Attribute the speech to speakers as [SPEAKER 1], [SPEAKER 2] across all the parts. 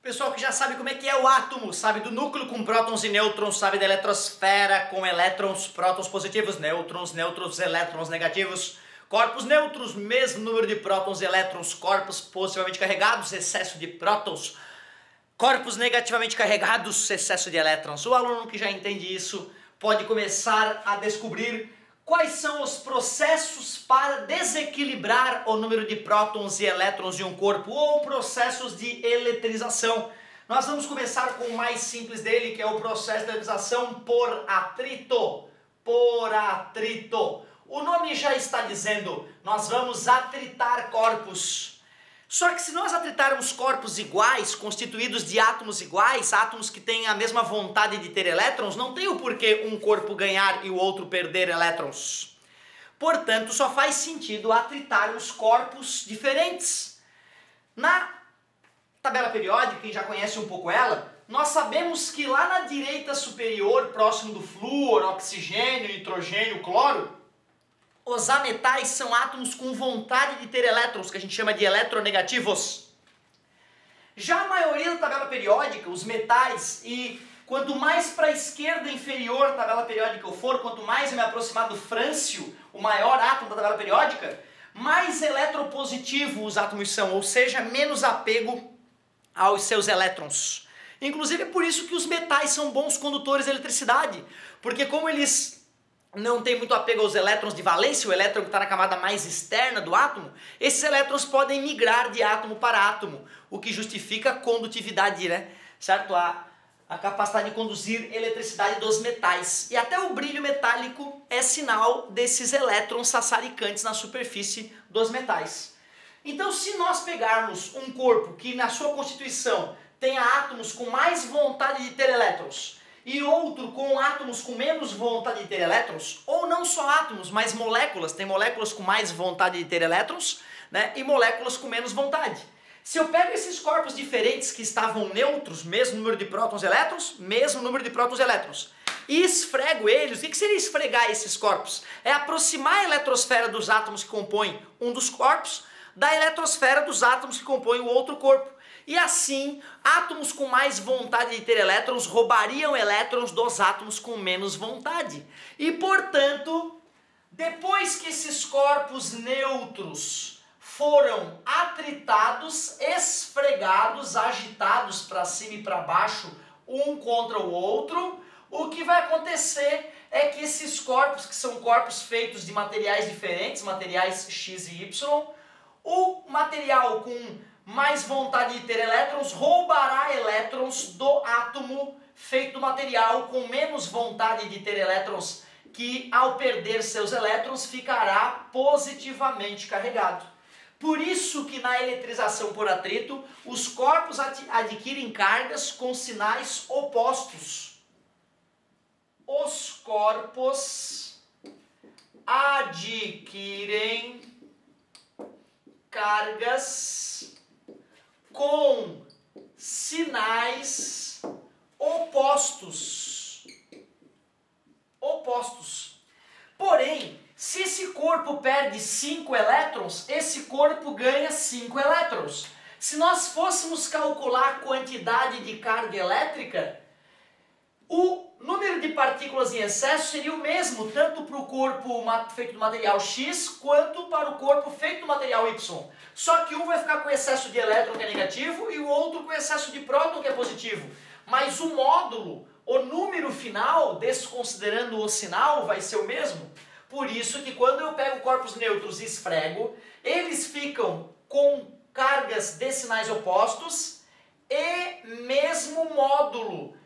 [SPEAKER 1] Pessoal que já sabe como é que é o átomo, sabe do núcleo com prótons e nêutrons, sabe da eletrosfera com elétrons, prótons positivos, nêutrons, elétrons negativos, corpos neutros, mesmo número de prótons e elétrons, corpos positivamente carregados, excesso de prótons, corpos negativamente carregados, excesso de elétrons. O aluno que já entende isso pode começar a descobrir quais são os processos para desequilibrar o número de prótons e elétrons de um corpo ou processos de eletrização. Nós vamos começar com o mais simples dele, que é o processo de eletrização por atrito. Por atrito. O nome já está dizendo, nós vamos atritar corpos. Só que se nós atritarmos corpos iguais, constituídos de átomos iguais, átomos que têm a mesma vontade de ter elétrons, não tem o porquê um corpo ganhar e o outro perder elétrons. Portanto, só faz sentido atritarmos corpos diferentes. Na tabela periódica, quem já conhece um pouco ela, nós sabemos que lá na direita superior, próximo do flúor, oxigênio, nitrogênio, cloro, os ametais são átomos com vontade de ter elétrons, que a gente chama de eletronegativos. Já a maioria da tabela periódica, os metais, e quanto mais para a esquerda inferior da tabela periódica eu for, quanto mais eu me aproximar do frâncio, o maior átomo da tabela periódica, mais eletropositivo os átomos são, ou seja, menos apego aos seus elétrons. Inclusive é por isso que os metais são bons condutores de eletricidade, porque como eles não tem muito apego aos elétrons de valência, o elétron que está na camada mais externa do átomo, esses elétrons podem migrar de átomo para átomo, o que justifica a condutividade, né? Certo? A capacidade de conduzir eletricidade dos metais. E até o brilho metálico é sinal desses elétrons sassaricantes na superfície dos metais. Então, se nós pegarmos um corpo que na sua constituição tenha átomos com mais vontade de ter elétrons, e outro com átomos com menos vontade de ter elétrons, ou não só átomos, mas moléculas, tem moléculas com mais vontade de ter elétrons, né, e moléculas com menos vontade. Se eu pego esses corpos diferentes que estavam neutros, mesmo número de prótons e elétrons, mesmo número de prótons e elétrons, e esfrego eles, o que seria esfregar esses corpos? É aproximar a eletrosfera dos átomos que compõem um dos corpos da eletrosfera dos átomos que compõem o outro corpo. E assim, átomos com mais vontade de ter elétrons roubariam elétrons dos átomos com menos vontade. E, portanto, depois que esses corpos neutros foram atritados, esfregados, agitados para cima e para baixo, um contra o outro, o que vai acontecer é que esses corpos, que são corpos feitos de materiais diferentes, materiais X e Y, o material com mais vontade de ter elétrons roubará elétrons do átomo feito do material com menos vontade de ter elétrons, que ao perder seus elétrons ficará positivamente carregado. Por isso que na eletrização por atrito, os corpos adquirem cargas com sinais opostos. Os corpos adquirem cargas com sinais opostos. Porém, se esse corpo perde 5 elétrons, esse corpo ganha 5 elétrons. Se nós fôssemos calcular a quantidade de carga elétrica, o número de partículas em excesso seria o mesmo, tanto para o corpo feito do material X, quanto para o corpo feito do material Y. Só que um vai ficar com excesso de elétron, que é negativo, e o outro com excesso de próton, que é positivo. Mas o módulo, o número final, desconsiderando o sinal, vai ser o mesmo. Por isso que quando eu pego corpos neutros e esfrego, eles ficam com cargas de sinais opostos e mesmo módulo.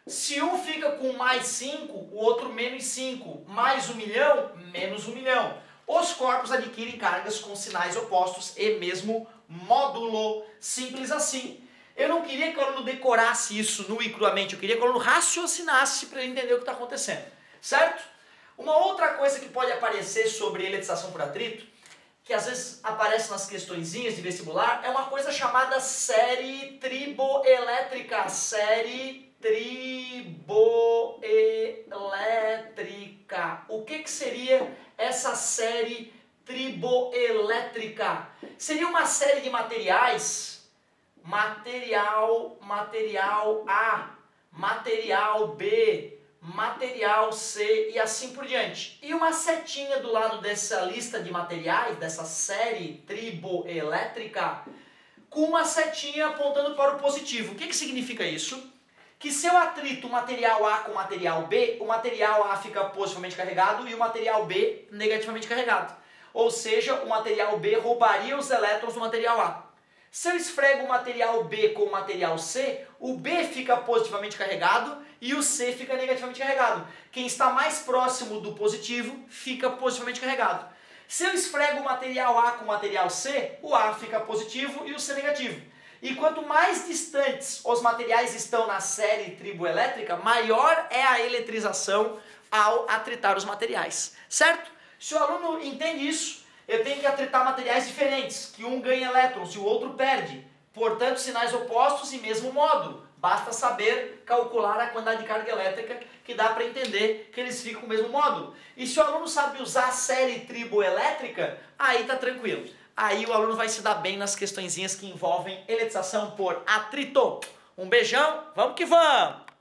[SPEAKER 1] Se um fica com mais 5, o outro menos 5, mais 1 milhão, menos 1 milhão. Os corpos adquirem cargas com sinais opostos e mesmo módulo. Simples assim. Eu não queria que o aluno decorasse isso nu e cruamente, eu queria que o aluno raciocinasse para ele entender o que está acontecendo. Certo? Uma outra coisa que pode aparecer sobre eletrização por atrito, que às vezes aparece nas questõezinhas de vestibular, é uma coisa chamada série triboelétrica. Série triboelétrica. O que seria essa série triboelétrica. Seria uma série de materiais, material A, material B, material C e assim por diante. E uma setinha do lado dessa lista de materiais, dessa série triboelétrica, com uma setinha apontando para o positivo. O que significa isso? Que se eu atrito o material A com o material B, o material A fica positivamente carregado e o material B negativamente carregado. Ou seja, o material B roubaria os elétrons do material A. Se eu esfrego o material B com o material C, o B fica positivamente carregado e o C fica negativamente carregado. Quem está mais próximo do positivo fica positivamente carregado. Se eu esfrego o material A com o material C, o A fica positivo e o C negativo. E quanto mais distantes os materiais estão na série triboelétrica, maior é a eletrização ao atritar os materiais. Certo? Se o aluno entende isso, eu tenho que atritar materiais diferentes, que um ganha elétrons e o outro perde. Portanto, sinais opostos e mesmo módulo. Basta saber calcular a quantidade de carga elétrica que dá para entender que eles ficam com o mesmo módulo. E se o aluno sabe usar a série triboelétrica, aí tá tranquilo. Aí o aluno vai se dar bem nas questõezinhas que envolvem eletrização por atrito. Um beijão, vamos que vamos!